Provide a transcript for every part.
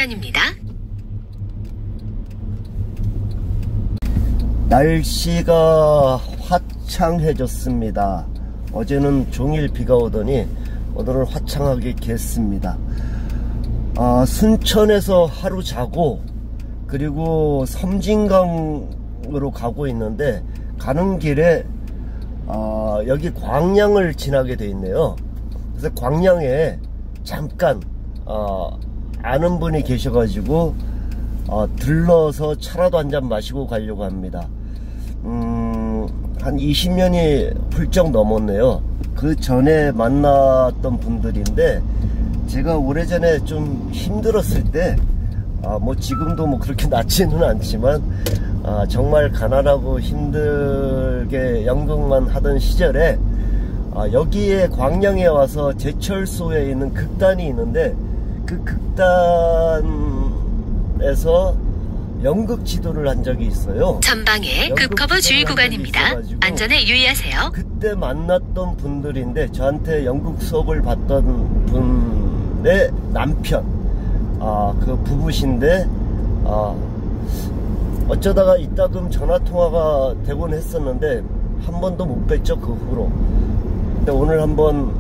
옵션입니다. 날씨가 화창해졌습니다. 어제는 종일 비가 오더니 오늘은 화창하게 겠습니다. 순천에서 하루 자고 그리고 섬진강으로 가고 있는데 가는 길에 여기 광양을 지나게 돼 있네요. 그래서 광양에 잠깐 아는 분이 계셔가지고 들러서 차라도 한잔 마시고 가려고 합니다. 한 20년이 훌쩍 넘었네요. 그 전에 만났던 분들인데 제가 오래전에 좀 힘들었을 때 뭐 지금도 뭐 그렇게 낮지는 않지만 정말 가난하고 힘들게 연극만 하던 시절에 여기에 광양에 와서 제철소에 있는 극단이 있는데 그 극단에서 연극 지도를 한 적이 있어요. 전방에 급커브 주의 구간입니다. 안전에 유의하세요. 그때 만났던 분들인데 저한테 연극 수업을 받던 분의 남편 그 부부신데 어쩌다가 이따금 전화통화가 되곤 했었는데 한 번도 못 뵀죠, 그 후로. 근데 오늘 한번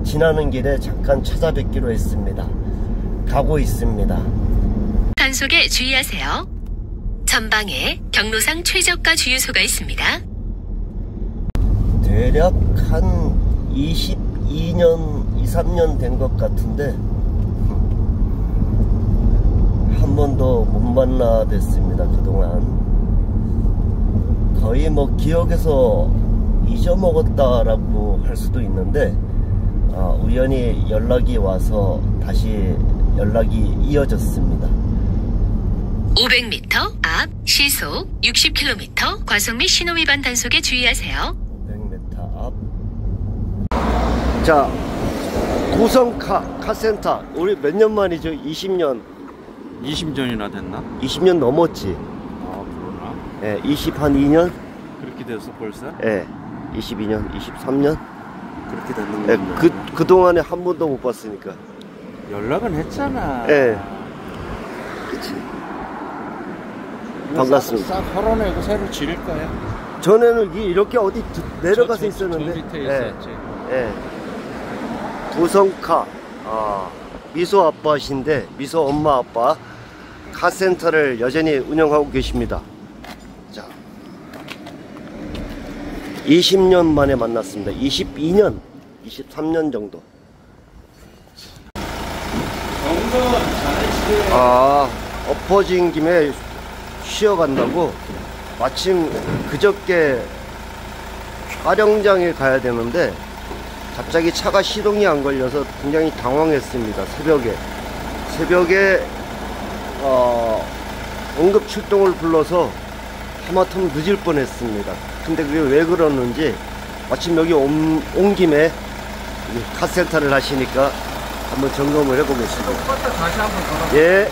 지나는 길에 잠깐 찾아뵙기로 했습니다. 가고 있습니다. 단속에 주의하세요. 전방에 경로상 최저가 주유소가 있습니다. 대략 한 22년, 23년 된 것 같은데 한 번도 못 만나 뵀습니다. 그동안 거의 뭐 기억에서 잊어먹었다라고 할 수도 있는데 우연히 연락이 와서 다시 연락이 이어졌습니다. 500m 앞 시속 60km 과속 및 신호위반 단속에 주의하세요. 500m 앞. 자, 고성 카센터 우리 몇 년 만이죠? 20년이나 됐나? 20년 넘었지. 그러나? 예, 22년? 그렇게 됐어 벌써? 예, 22년, 23년? 그렇게 됐는 예, 거구나. 그동안에 한 번도 못 봤으니까. 연락은 했잖아. 예. 그치. 반갑습니다. 싹 헐어내고 새로 지을 거야. 전에는 이렇게 어디 내려가서 있었는데. 저 밑에 있었지. 예. 고성카, 미소 아빠신데, 미소 엄마 아빠 카센터를 여전히 운영하고 계십니다. 자, 20년 만에 만났습니다. 22년, 23년 정도. 엎어진 김에 쉬어간다고 마침 그저께 촬영장에 가야 되는데 갑자기 차가 시동이 안 걸려서 굉장히 당황했습니다. 새벽에 응급 출동을 불러서 하마터면 늦을 뻔했습니다. 근데 그게 왜 그러는지 마침 여기 온 김에 카센터를 하시니까 한번 점검을 해보겠습니다. 다시 한번 걸어. 예.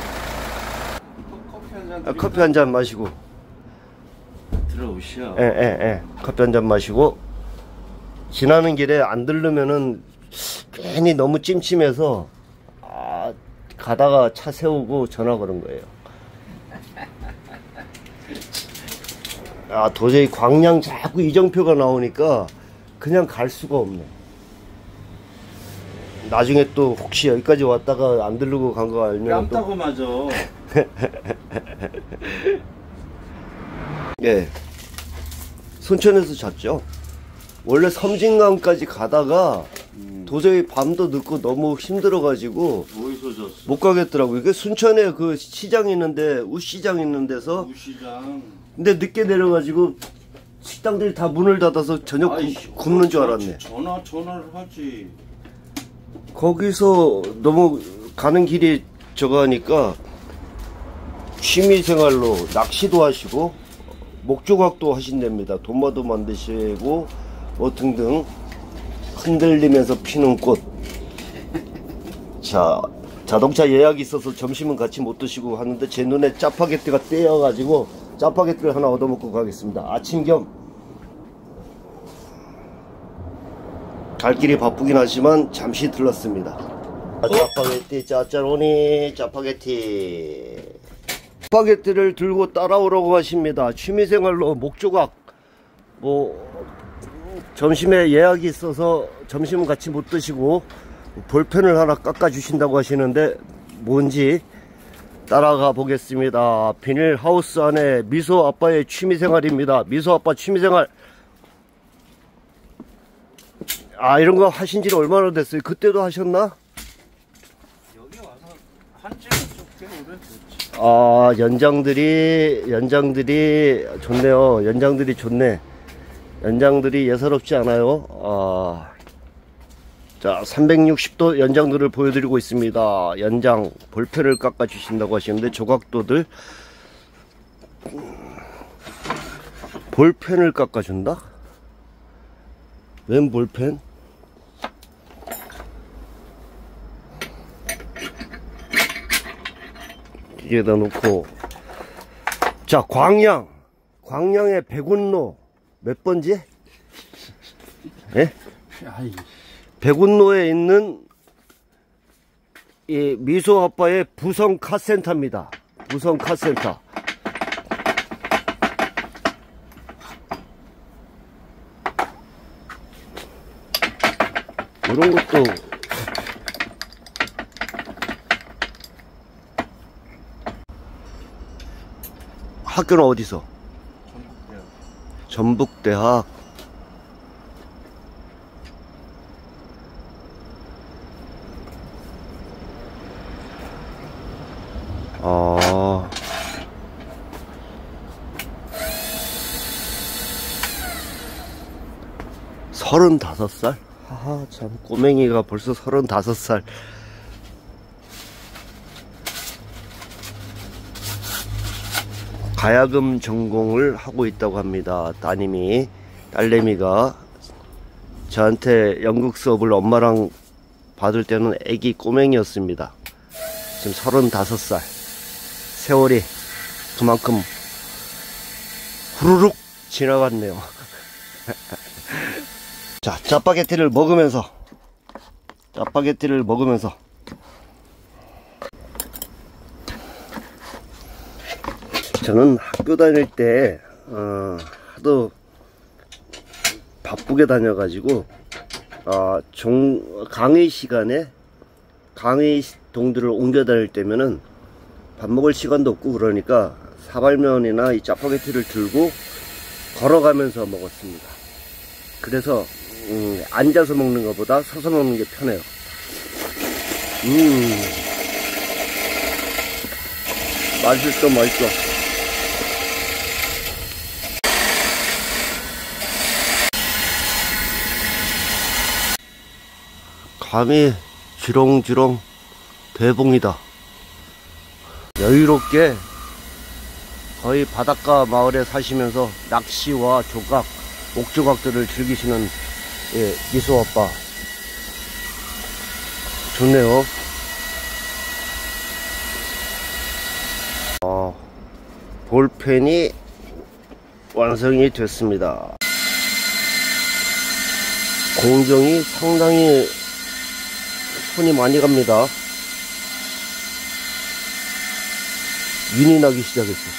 커피 한 잔 마시고 들어오시오. 예. 커피 한 잔 마시고 지나는 길에 안 들르면은 괜히 너무 찜찜해서 가다가 차 세우고 전화 걸은 거예요. 도저히 광양 자꾸 이정표가 나오니까 그냥 갈 수가 없네. 나중에 또 혹시 여기까지 왔다가 안 들르고 간 거 알면 또 깜다고 맞아. 예. 순천에서 잤죠. 원래 섬진강까지 가다가 도저히 밤도 늦고 너무 힘들어가지고 어디서 잤어? 못 가겠더라고요. 그 순천에 그 시장 있는데 우시장 있는 데서 우시장. 근데 늦게 내려가지고 식당들이 다 문을 닫아서 저녁 굶는 줄 알았네. 전화를 하지. 거기서 너무 가는 길이 저거 하니까 취미생활로 낚시도 하시고 목조각도 하신답니다. 도마도 만드시고 뭐 등등 흔들리면서 피는 꽃. 자, 자동차 예약이 있어서 점심은 같이 못 드시고 하는데 제 눈에 짜파게티가 떼어가지고 짜파게티를 하나 얻어먹고 가겠습니다. 아침 겸. 갈 길이 바쁘긴 하지만 잠시 들렀습니다. 짜파게티 짜짜로니 짜파게티. 짜파게티를 들고 따라오라고 하십니다. 취미생활로 목조각 점심에 예약이 있어서 점심은 같이 못 드시고 볼펜을 하나 깎아 주신다고 하시는데 뭔지 따라가 보겠습니다. 비닐하우스 안에 미소 아빠의 취미생활입니다. 미소 아빠 취미생활. 이런 거 하신 지는 얼마나 됐어요? 그때도 하셨나? 여기 와서 한지는 꽤 오래됐지. 연장들이 좋네요. 연장들이 좋네. 연장들이 예사롭지 않아요. 자, 360도 연장들을 보여드리고 있습니다. 연장 볼펜을 깎아 주신다고 하시는데 조각도들 볼펜을 깎아 준다? 웬 볼펜? 여기다 놓고. 자, 광양의 백운로 몇 번지? 예? 백운로에 있는 이 미소 아빠의 부성 카센터입니다. 부성 카센터. 이런 것도 학교는 어디서? 전북대학. 아, 35살? 하하, 참, 꼬맹이가 벌써 35살. 가야금 전공을 하고 있다고 합니다. 딸내미가 저한테 연극 수업을 엄마랑 받을 때는 애기 꼬맹이였습니다. 지금 35살. 세월이 그만큼 후루룩 지나갔네요. 자, 짜파게티를 먹으면서 저는 학교 다닐 때 하도 바쁘게 다녀가지고 강의 시간에 강의 동들을 옮겨 다닐 때면은 밥 먹을 시간도 없고 그러니까 사발면이나 이 짜파게티를 들고 걸어가면서 먹었습니다. 그래서 앉아서 먹는 것보다 서서 먹는 게 편해요. 맛있어. 감이 주렁주렁 대봉이다. 여유롭게 거의 바닷가 마을에 사시면서 낚시와 조각, 옥조각들을 즐기시는 미소 아빠. 좋네요. 볼펜이 완성이 됐습니다. 공정이 상당히 손이 많이 갑니다. 윤이 나기 시작했어.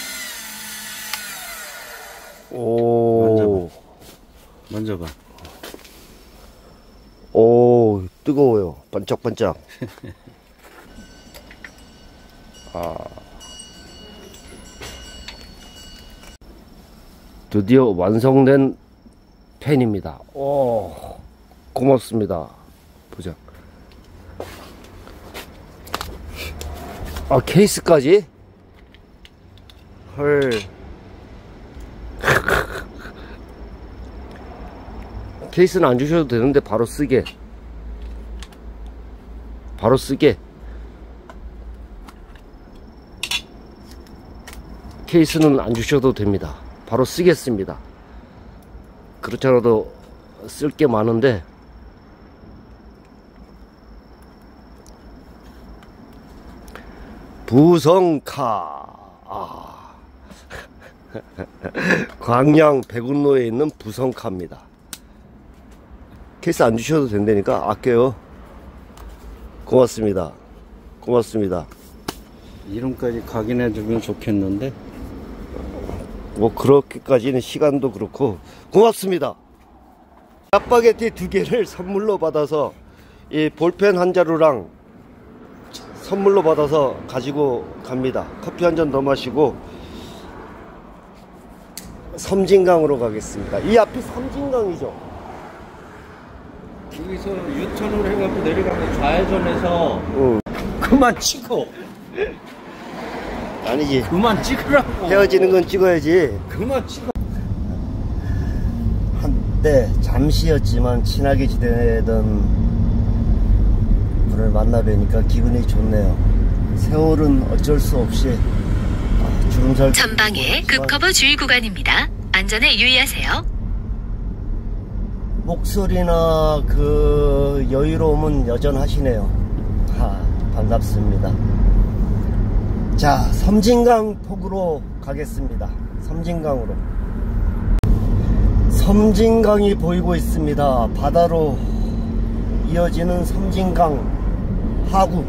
오. 만져봐. 오, 뜨거워요. 반짝반짝. 드디어 완성된 펜입니다. 오, 고맙습니다. 보자. 케이스까지? 헐. 케이스는 안 주셔도 되는데 바로 쓰게. 케이스는 안 주셔도 됩니다. 바로 쓰겠습니다. 그렇잖아도 쓸 게 많은데 부성카. 광양 백운로에 있는 부성카입니다. 케이스 안 주셔도 된다니까 아껴요. 고맙습니다. 고맙습니다. 이름까지 각인해주면 좋겠는데. 뭐 그렇게까지는 시간도 그렇고 고맙습니다. 짜파게티 2개를 선물로 받아서 이 볼펜 한 자루랑 선물로 받아서 가지고 갑니다. 커피 한 잔 더 마시고 섬진강으로 가겠습니다. 이 앞이 섬진강이죠. 여기서 유턴을 해갖고 내려가면 좌회전해서 그만 찍어. 아니지. 그만 찍으라고. 헤어지는 건 찍어야지. 그만 찍어. 한때 잠시였지만 친하게 지내던 분을 만나 뵈니까 기분이 좋네요. 세월은 어쩔 수 없이 주름살 전방에 급커버 주의 구간입니다. 안전에 유의하세요. 목소리나 그 여유로움은 여전하시네요. 반갑습니다. 자, 섬진강 폭으로 가겠습니다. 섬진강으로. 섬진강이 보이고 있습니다. 바다로 이어지는 섬진강 하구.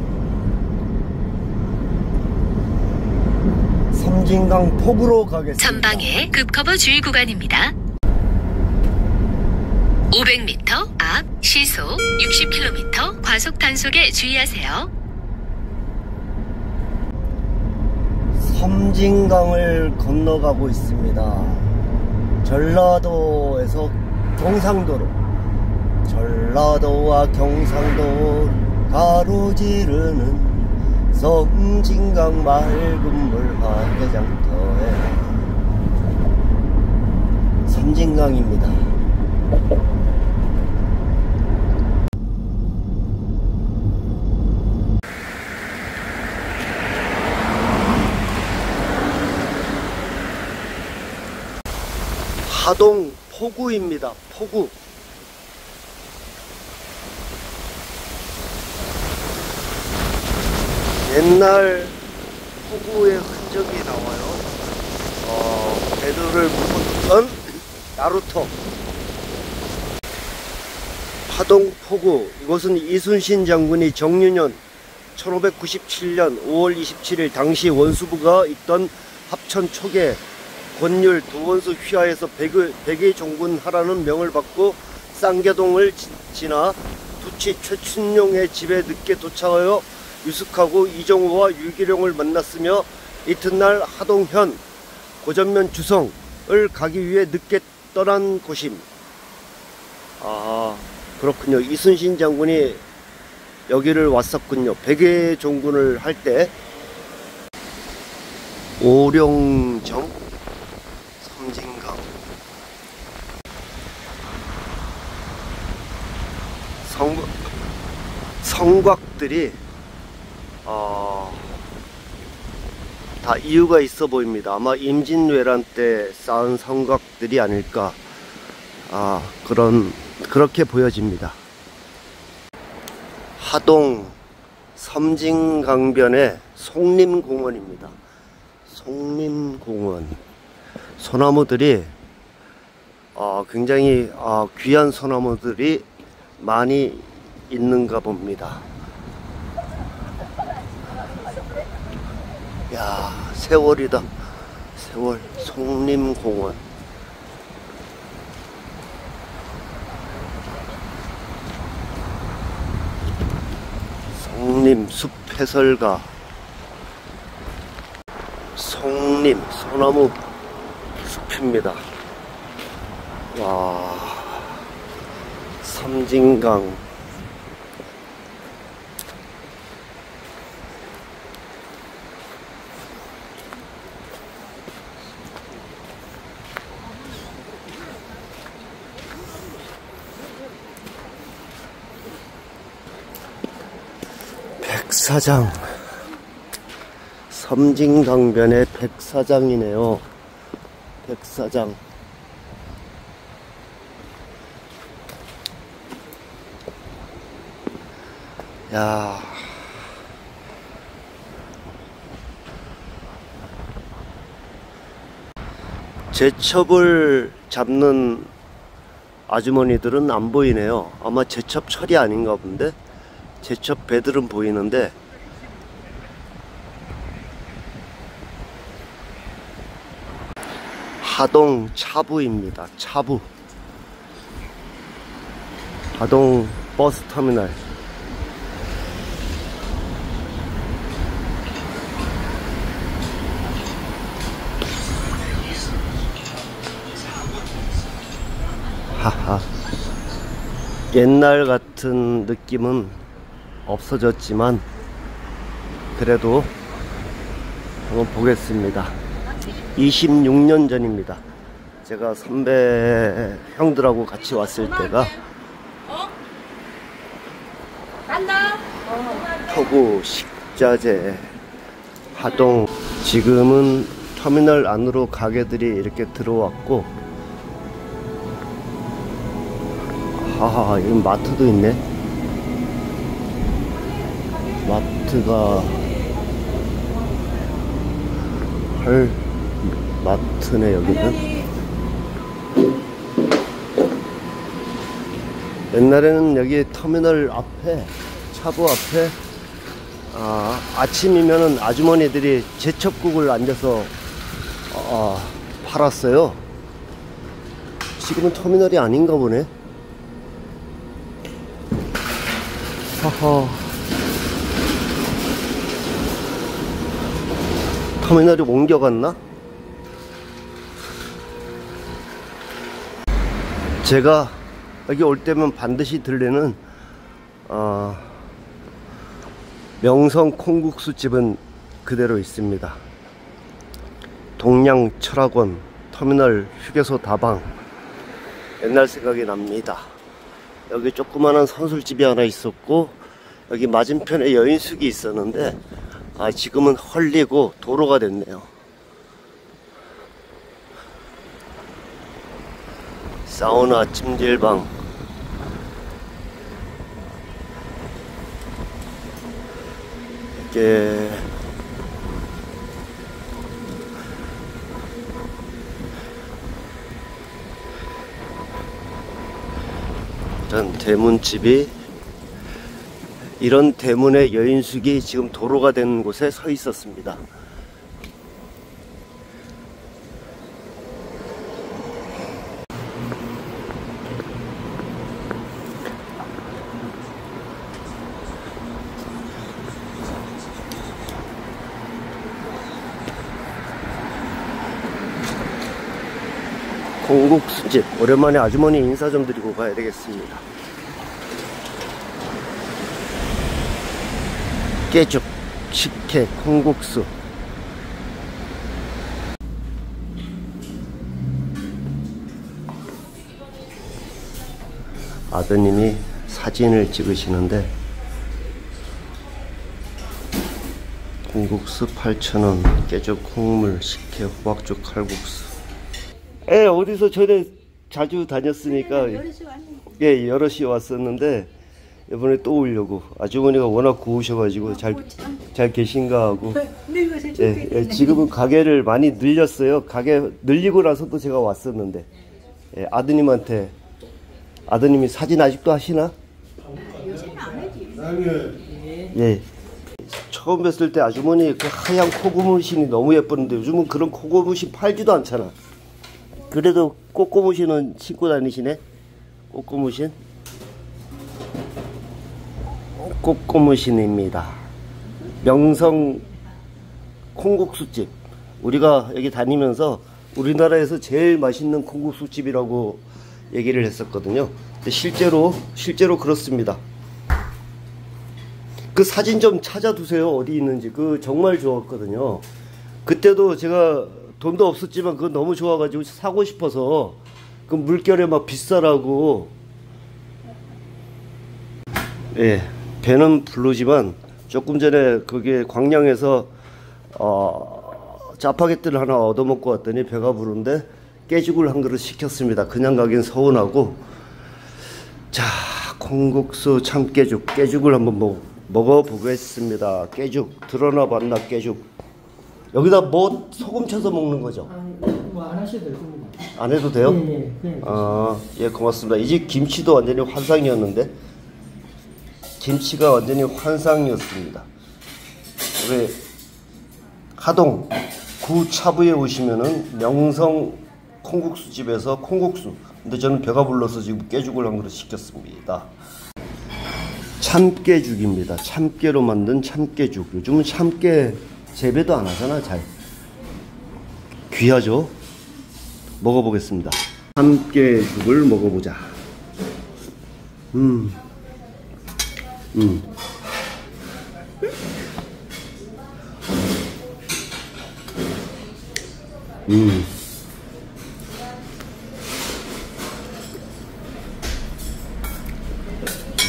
섬진강 폭으로 가겠습니다. 전방에 급커버 주의 구간입니다. 500m 앞 시속 60km 과속 단속에 주의하세요. 섬진강을 건너가고 있습니다. 전라도에서 경상도로, 전라도와 경상도 가로지르는 섬진강 맑은 물 화개장터에 섬진강입니다. 하동 포구입니다. 포구. 옛날 포구의 흔적이 나와요. 배들을 묶었던 나루터. 하동 포구. 이곳은 이순신 장군이 정유년 1597년 5월 27일 당시 원수부가 있던 합천 촉에 권율 도원수 휘하에서 백의 종군하라는 명을 받고 쌍계동을 지나 두치 최춘용의 집에 늦게 도착하여 유숙하고 이정호와 유기룡을 만났으며 이튿날 하동현 고전면 주성을 가기 위해 늦게 떠난 곳임. 그렇군요. 이순신 장군이 여기를 왔었군요. 백의 종군을 할 때. 오룡정 섬진강. 성곽들이 다 이유가 있어 보입니다. 아마 임진왜란 때 쌓은 성곽들이 아닐까. 그렇게 보여집니다. 하동 섬진강변의 송림공원입니다. 송림공원. 소나무들이 굉장히 귀한 소나무들이 많이 있는가 봅니다. 야, 세월이다. 세월. 송림공원. 송림 숲 해설가. 송림 소나무 숲입니다. 와, 섬진강. 백사장. 섬진강변의 백사장이네요. 백사장. 야, 제첩을 잡는 아주머니들은 안 보이네요. 아마 제첩철이 아닌가 본데. 제첩 배들은 보이는데 하동 차부입니다. 차부 하동 버스터미널. 하하, 옛날 같은 느낌은 없어졌지만 그래도 한번 보겠습니다. 26년 전입니다. 제가 선배 형들하고 같이 왔을 때가 터구 식자재 하동. 지금은 터미널 안으로 가게들이 이렇게 들어왔고, 하하, 여기 마트도 있네. 마트가 헐, 마트네 여기는. 옛날에는 여기 터미널 앞에, 차부 앞에 아침이면은 아주머니들이 제첩국을 앉아서 팔았어요. 지금은 터미널이 아닌가 보네. 하하, 터미널이 옮겨갔나? 제가 여기 올 때면 반드시 들르는 명성 콩국수집은 그대로 있습니다. 동양 철학원 터미널 휴게소 다방. 옛날 생각이 납니다. 여기 조그마한 선술집이 하나 있었고, 여기 맞은편에 여인숙이 있었는데 지금은 헐리고 도로가 됐네요. 사우나 찜질방. 이게 이런 대문집이, 이런 대문의 여인숙이 지금 도로가 된 곳에 서 있었습니다. 콩국수집, 오랜만에 아주머니 인사 좀 드리고 가야 되겠습니다. 깨죽, 식혜, 콩국수. 아드님이 사진을 찍으시는데, 콩국수 8,000원, 깨죽, 콩물, 식혜, 호박죽, 칼국수. 어디서 전에 자주 다녔으니까, 예, 여럿이 왔었는데 이번에 또 오려고. 아주머니가 워낙 고우셔가지고 잘 계신가 하고. 예, 지금은 가게를 많이 늘렸어요. 가게 늘리고 나서도 제가 왔었는데, 예, 아드님이 사진 아직도 하시나? 요새는 안 하지. 예. 처음 뵀을 때 아주머니 그 하얀 코고무신이 너무 예뻤는데 요즘은 그런 코고무신 팔지도 않잖아. 그래도 꼬꼬무신은 신고 다니시네. 꼬꼬무신. 꼬꼬무신입니다. 명성 콩국수집. 우리가 여기 다니면서 우리나라에서 제일 맛있는 콩국수집이라고 얘기를 했었거든요. 근데 실제로 그렇습니다. 그 사진 좀 찾아두세요. 어디 있는지. 그 정말 좋았거든요. 그때도 제가 돈도 없었지만 그거 너무 좋아가지고 사고 싶어서, 그 물결에 막 비싸라고. 예, 배는 부르지만 조금 전에 그게 광양에서 짜파게티를 하나 얻어먹고 왔더니 배가 부른데 깨죽을 한 그릇 시켰습니다. 그냥 가긴 서운하고. 자, 콩국수 참깨죽, 깨죽을 한번 먹어보겠습니다. 깨죽 드러나 봤나. 깨죽 여기다 뭐 소금 쳐서 먹는 거죠? 뭐 안 하셔도 될 겁니다. 안 해도 돼요? 예. 예, 고맙습니다. 이 집 김치도 완전히 환상이었는데. 김치가 완전히 환상이었습니다. 우리 하동 구차부에 오시면은 명성 콩국수집에서 콩국수, 근데 저는 배가 불러서 지금 깨죽을 한 그릇 시켰습니다. 참깨죽입니다. 참깨로 만든 참깨죽. 요즘은 참깨 재배도 안 하잖아. 잘 귀하죠. 먹어보겠습니다. 참깨죽을 먹어보자.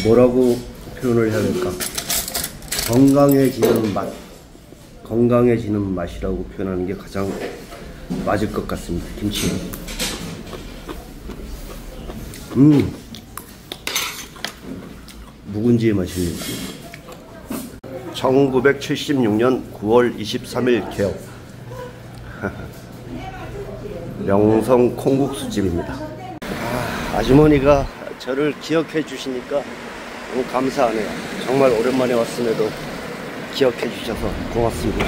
뭐라고 표현을 해야 될까? 건강해지는 맛, 건강해지는 맛이라고 표현하는 게 가장 맞을 것 같습니다. 김치. 묵은지의 맛입니다. 1976년 9월 23일 개업. 명성 콩국수집입니다. 아주머니가 저를 기억해 주시니까 너무 감사하네요. 정말 오랜만에 왔음에도 기억해 주셔서 고맙습니다.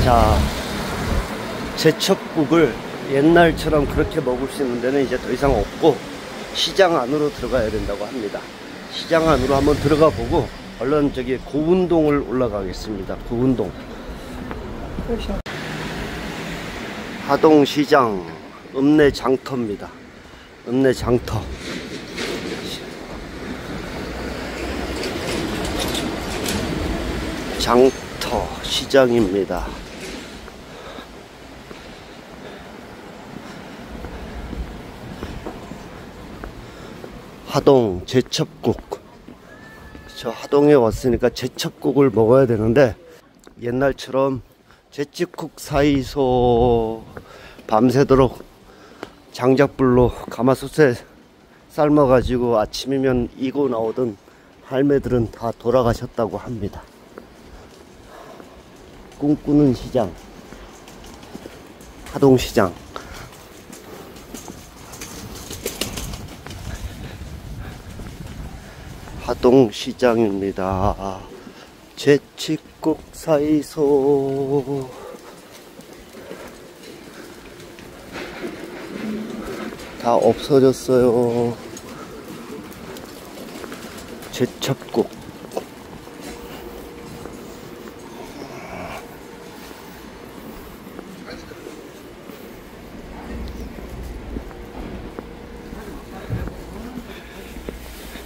자, 제첩국을 옛날처럼 그렇게 먹을 수 있는 데는 이제 더 이상 없고 시장 안으로 들어가야 된다고 합니다. 시장 안으로 한번 들어가 보고 얼른 저기 고운동을 올라가겠습니다. 고운동. 하동시장 읍내장터입니다. 읍내장터. 장터 시장입니다. 하동 제첩국. 저 하동에 왔으니까 제첩국을 먹어야 되는데 옛날처럼 제첩국 사이소 밤새도록 장작불로 가마솥에 삶아가지고 아침이면 이고 나오던 할매들은 다 돌아가셨다고 합니다. 꿈꾸는 시장, 하동시장. 하동시장입니다. 제첩국 사이소. 다 없어졌어요. 제첩국.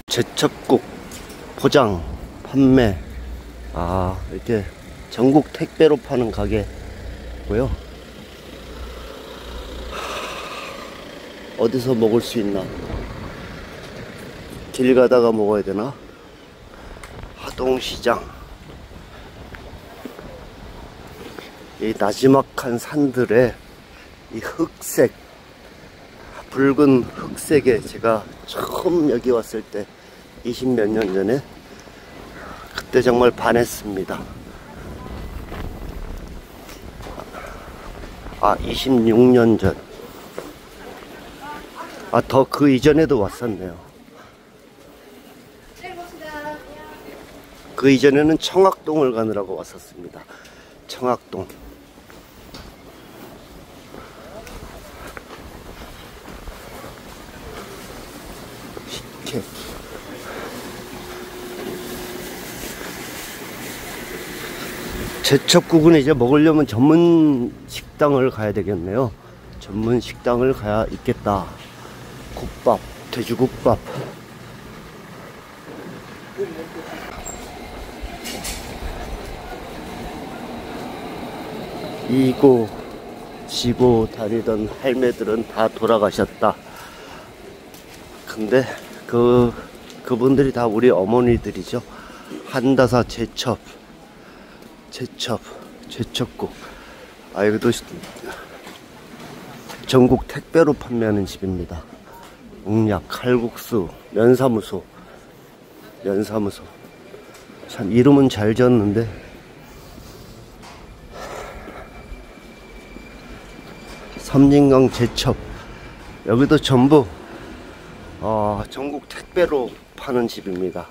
제첩국 포장 판매. 이렇게 전국 택배로 파는 가게고요. 어디서 먹을 수 있나? 길 가다가 먹어야 되나? 하동시장. 이 나지막한 산들에 이 흑색, 붉은 흑색에 제가 처음 여기 왔을 때 20몇 년 전에 그때 정말 반했습니다. 26년 전. 더 그 이전에도 왔었네요. 그 이전에는 청학동을 가느라고 왔었습니다. 청학동. 식혜. 제첩국은 이제 먹으려면 전문 식당을 가야 되겠네요. 전문 식당을 가야 있겠다. 국밥, 돼지국밥. 이고 지고 다니던 할매들은 다 돌아가셨다. 근데 그분들이 다 우리 어머니들이죠. 한다사 제첩국. 이것도 전국 택배로 판매하는 집입니다. 웅약, 칼국수, 면사무소. 참 이름은 잘 지었는데 삼진강 제첩. 여기도 전부 전국 택배로 파는 집입니다.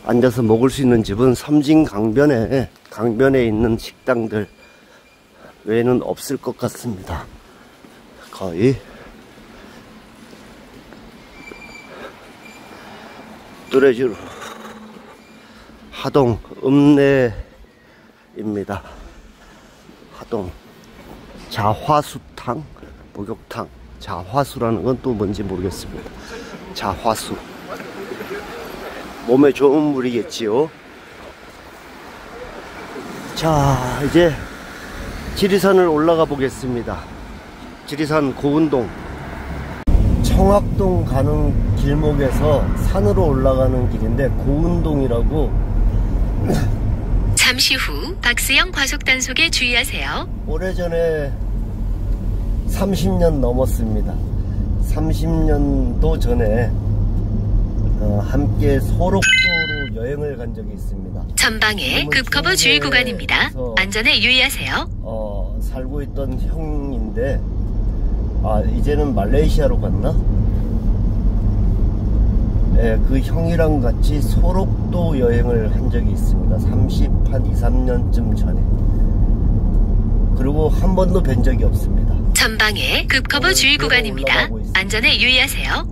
앉아서 먹을 수 있는 집은 섬진 강변에 있는 식당들 외에는 없을 것 같습니다. 거의 뚜레쥬르 하동 읍내입니다. 하동 자화수탕, 목욕탕. 자화수라는 건 또 뭔지 모르겠습니다. 자화수, 몸에 좋은 물이겠지요. 자, 이제 지리산을 올라가 보겠습니다. 지리산 고운동, 청학동 가는 길목에서 산으로 올라가는 길인데 고운동이라고. 잠시 후 박스형 과속단속에 주의하세요. 오래전에 30년 넘었습니다. 30년도 전에 함께 소록도로 여행을 간 적이 있습니다. 전방에 급커버 주의 구간입니다. 안전에 유의하세요. 살고 있던 형인데, 이제는 말레이시아로 갔나? 네, 그 형이랑 같이 소록도 여행을 한 적이 있습니다. 23년쯤 전에. 그리고 한 번도 뵌 적이 없습니다. 전방에 급커버 주의 구간입니다. 안전에 유의하세요.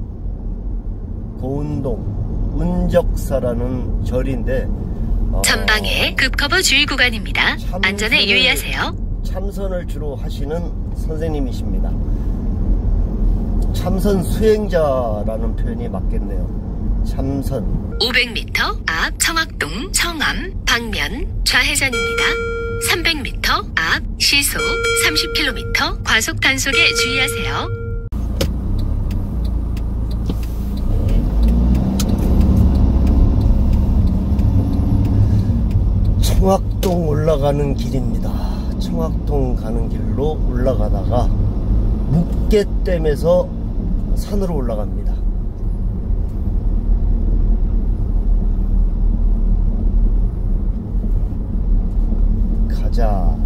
고운동 은적사라는 절인데, 전방에 급커버 주의 구간입니다. 안전에 유의하세요. 참선을 주로 하시는 선생님이십니다. 참선 수행자라는 표현이 맞겠네요. 참선. 500m 앞 청학동 청암 방면 좌회전입니다. 300m 앞 시속 30km 과속 단속에 주의하세요. 청학동 올라가는 길입니다. 청학동 가는 길로 올라가다가 묵계댐에서 산으로 올라갑니다. 가자.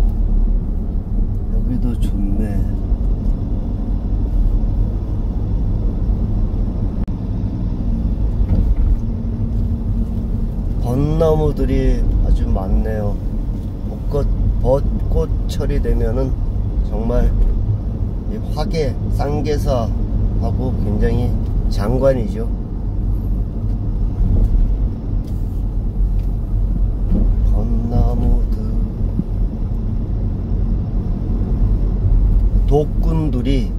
여기도 좋네. 벚나무들이 아주 많네요. 벚꽃철이 되면은 정말 이 화계, 쌍계사하고 굉장히 장관이죠. 벚나무들, 독군들이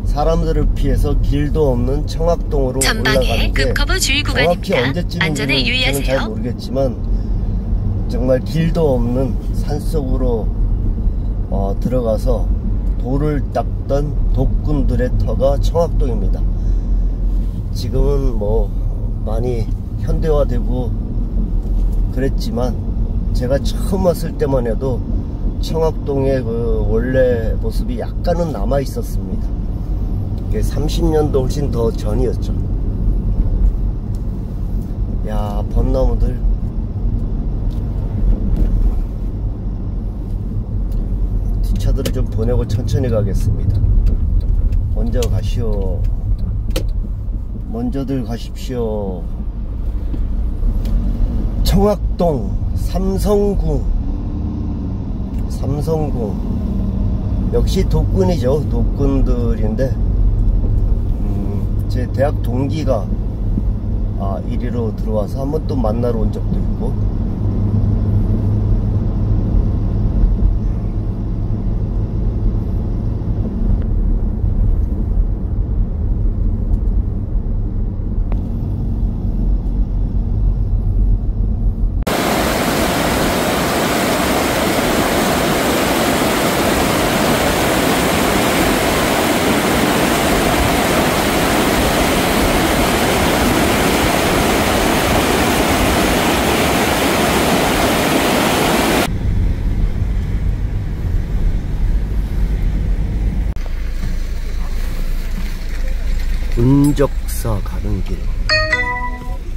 사람들을 피해서 길도 없는 청학동으로 올라가는 게 급커버 주의 정확히 구간입니다. 언제쯤인지는 안전에 저는 유의하세요. 잘 모르겠지만 정말 길도 없는 산속으로 들어가서 돌을 닦던 독군들의 터가 청학동입니다. 지금은 뭐 많이 현대화되고 그랬지만 제가 처음 왔을 때만 해도 청학동의 그 원래 모습이 약간은 남아 있었습니다. 이게 30년도 훨씬 더 전이었죠. 야, 벚나무들. 뒷차들을 좀 보내고 천천히 가겠습니다. 먼저 가시오. 먼저들 가십시오. 청학동 삼성궁. 역시 독군이죠. 독군들인데 제 대학 동기가 이리로 들어와서 한번 또 만나러 온 적도 있고. 은적사 가는 길.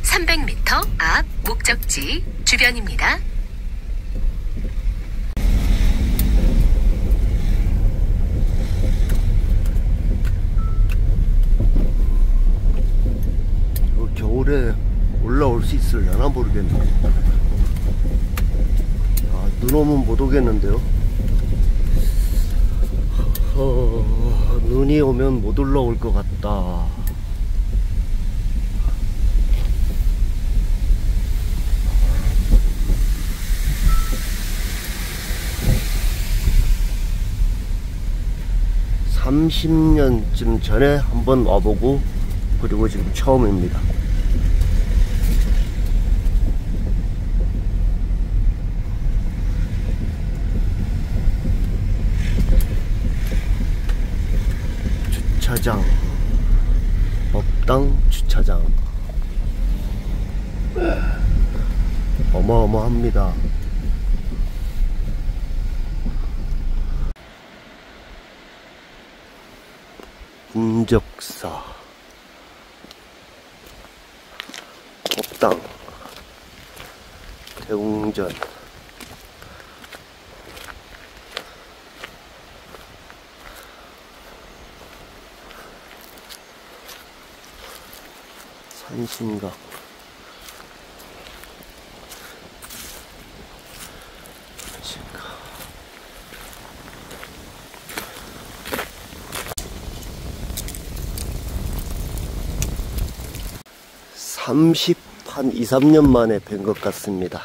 300m 앞 목적지 주변입니다. 겨울에 오면 못 오겠는데요. 눈이 오면 못 올라올 것 같다. (30년쯤) 전에 한번 와보고 그리고 지금 처음입니다. 주차장, 법당 주차장 어마어마합니다. 인적사, 법당, 대웅전, 산신각, 산신각. 한 2, 3년 만에 뵌 것 같습니다.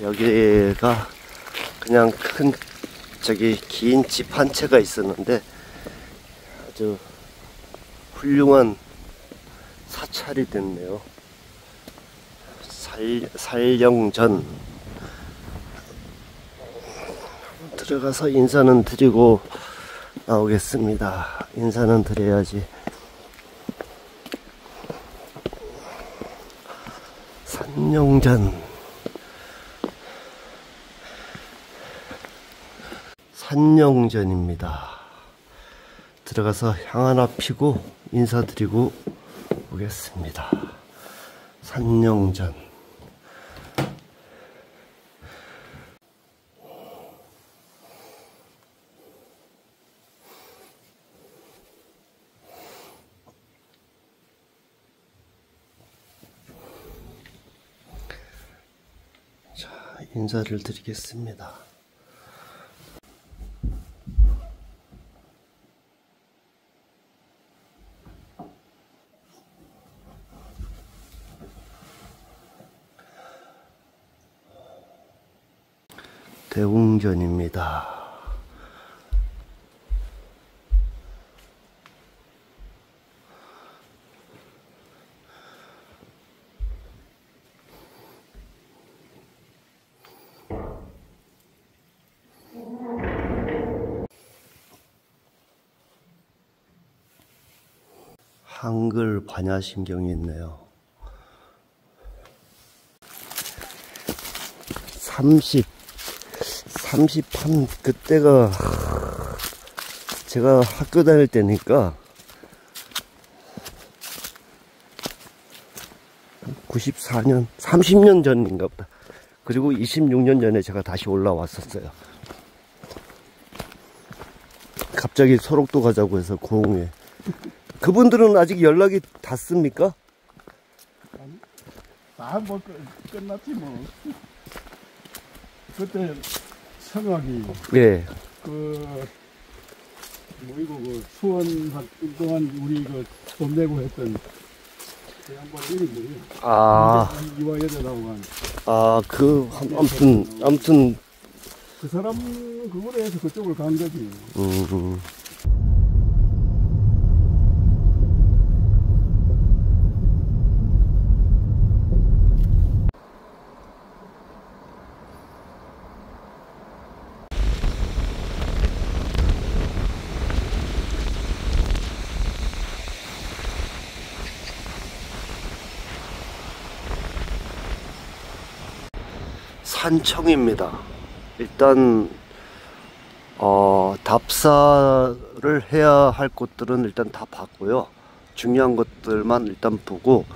여기가 그냥 큰 긴 집 한 채가 있었는데 아주 훌륭한 사찰이 됐네요. 살령전. 들어가서 인사는 드리고 나오겠습니다. 인사는 드려야지. 산령전입니다. 들어가서 향 하나 피고 인사드리고 오겠습니다. 산령전. 자, 인사를 드리겠습니다. 대웅전입니다. 한글 반야심경이 있네요. 30한 그때가 제가 학교 다닐 때니까 94년 30년 전인가 보다. 그리고 26년 전에 제가 다시 올라왔었어요. 갑자기 소록도 가자고 해서 고흥에. 그분들은 아직 연락이 닿습니까? 아니, 뭐 끝났지 뭐. 그때 성악이 예. 그 수원 동안 우리 돈 내고 했던 그 양반 이름이 뭐예요? 아, 이화여대라고 한. 아, 아무튼 그 사람 그거로 해서 그쪽을 간 거지. 산청입니다. 일단 답사를 해야 할 곳들은 일단 다 봤고요. 중요한 것들만 일단 보고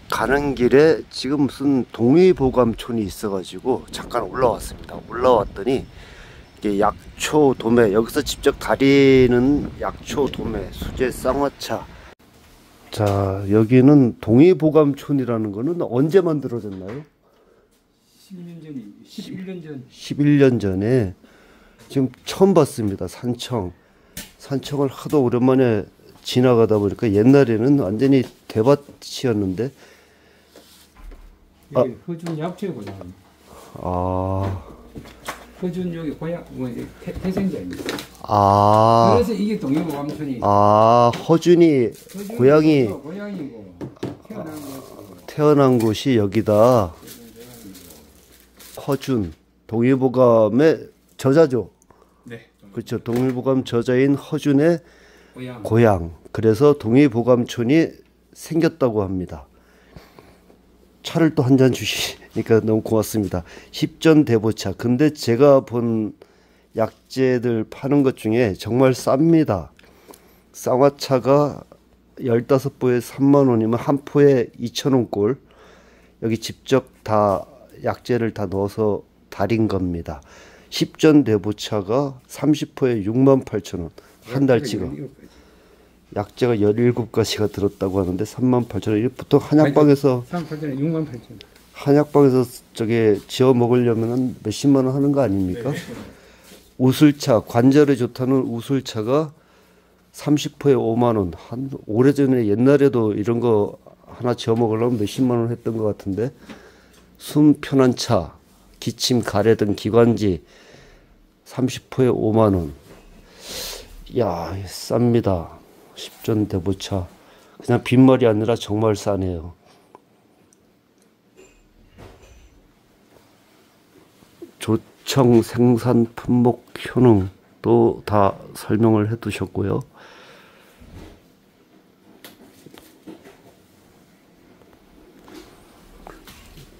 가는 길에 지금 무슨 동의보감촌이 있어가지고 잠깐 올라왔습니다. 올라왔더니 이게 약초 도매, 여기서 직접 다리는 약초 도매, 수제 쌍화차. 자, 여기는 동의보감촌이라는 거는 언제 만들어졌나요? 10년 전이 11년 전. 11년 전에 지금 처음 봤습니다. 산청을 하도 오랜만에 지나가다 보니까 옛날에는 완전히 대밭이었는데 여기 허준 약초에 고향. 아, 허준 여기 고향 뭐 태생자입니다. 아, 그래서 이게 동해보감촌이 아, 허준이 고향이 고향이고 태어난 곳이 여기다. 허준 동의보감의 저자죠. 네. 그렇죠. 동의보감 저자인 허준의 고향. 고향. 그래서 동의보감촌이 생겼다고 합니다. 차를 또 한 잔 주시니까 너무 고맙습니다. 십전대보차. 근데 제가 본 약재들 파는 것 중에 정말 쌉니다. 쌍화차가 15포에 3만 원이면 한 포에 2,000원 꼴. 여기 직접 다 약재를 다 넣어서 달인 겁니다. 십전대보차가 30포에 68,000원. 한 달치가. 약재가 17가지가 들었다고 하는데 38,000원. 보통 한약방에서 38,000원, 68,000원. 한약방에서 저게 지어 먹으려면 몇십만 원 하는 거 아닙니까? 네. 우술차, 관절에 좋다는 우술차가 30포에 5만 원. 한 오래전에 옛날에도 이런 거 하나 지어 먹으려면 몇십만 원 했던 것 같은데, 숨 편한 차, 기침, 가래 등 기관지 30포에 5만 원. 야, 쌉니다. 십전대보차. 그냥 빈말이 아니라 정말 싸네요. 조청 생산 품목 효능도 다 설명을 해 두셨고요.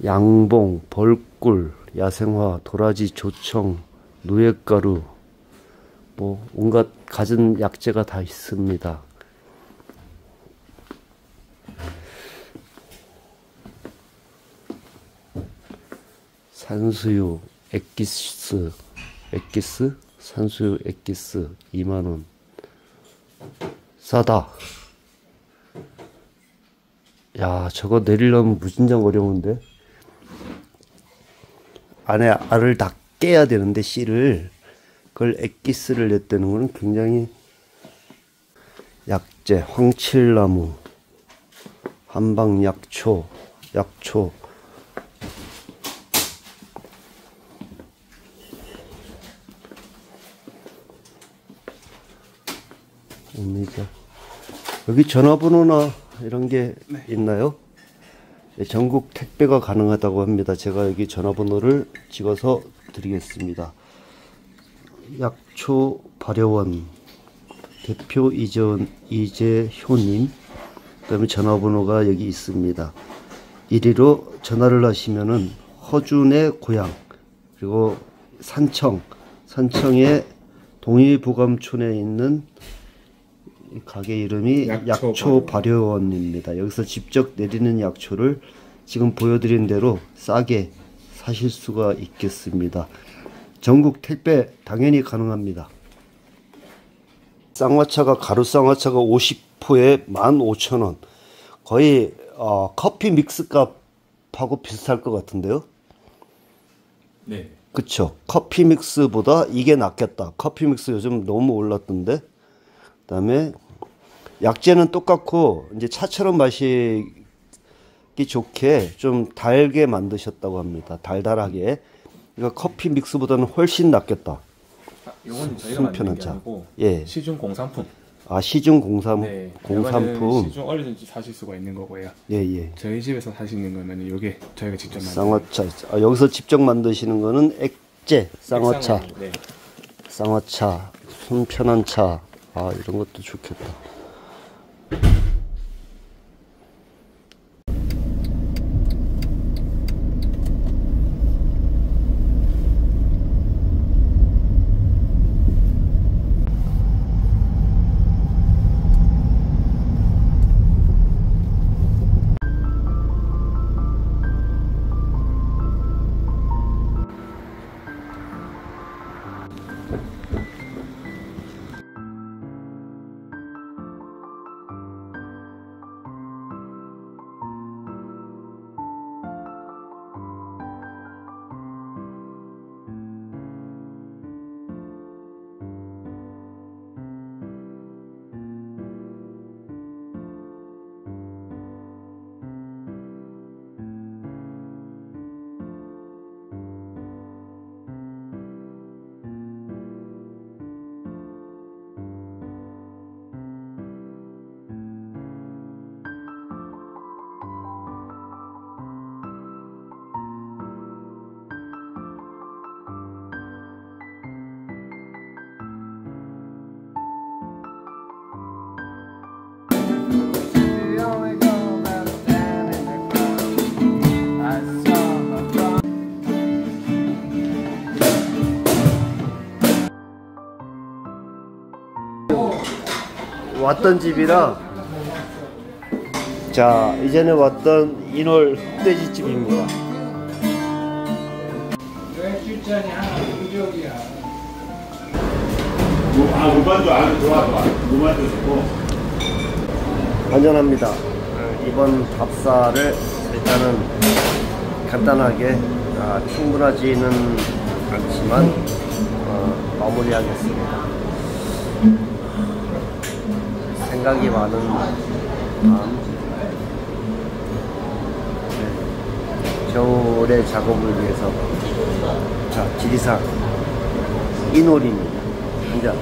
양봉, 벌꿀, 야생화, 도라지, 조청, 누에가루, 뭐 온갖 갖은 약재가 다 있습니다. 산수유 엑기스, 산수유 엑기스 2만 원. 싸다. 야, 저거 내리려면 무진장 어려운데. 안에 알을 다 깨야 되는데 씨를, 그걸 엑기스를 냈다는 거는 굉장히. 약재, 황칠나무, 한방약초, 약초. 옵니다. 여기 전화번호나 이런 게 있나요? 네, 전국 택배가 가능하다고 합니다. 제가 여기 전화번호를 찍어서 드리겠습니다. 약초 발효원 대표 이재효님. 그다음에 전화번호가 여기 있습니다. 이리로 전화를 하시면은 허준의 고향, 그리고 산청의 동의보감촌에 있는 가게 이름이 약초 발효원입니다. 여기서 직접 내리는 약초를 지금 보여드린 대로 싸게 사실 수가 있겠습니다. 전국 택배 당연히 가능합니다. 쌍화차가, 가루 쌍화차가 50포에 15,000원. 거의 커피 믹스 값하고 비슷할 것 같은데요. 네. 그쵸. 커피 믹스보다 이게 낫겠다. 커피 믹스 요즘 너무 올랐던데. 그 다음에 약재는 똑같고 이제 차처럼 마시기 좋게 좀 달게 만드셨다고 합니다. 달달하게. 그러니까 커피 믹스보다는 훨씬 낫겠다. 이건 저희가 만드는 게 아니고 예. 시중 공산품. 아, 시중 공산품. 시중 얼리든지 사실 수가 있는 거고요. 예. 저희 집에서 사시는 거면 이게 저희가 직접 만든 쌍화차. 여기서 직접 만드시는 거는 액제 쌍화차. 네. 쌍화차, 숨 편한 차. 아, 이런 것도 좋겠다. 왔던 집이라. 자, 이전에 왔던 인월 흑돼지집입니다. 출전이 하나 무적이야. 무반도 아주 좋아. 무반도 좋고. 안전합니다. 이번 밥사를 일단은 간단하게 충분하지는 않지만 마무리하겠습니다. 생각이 많은 밤, 겨울의 작업을 위해서 자, 지리산 인월입니다. 한잔.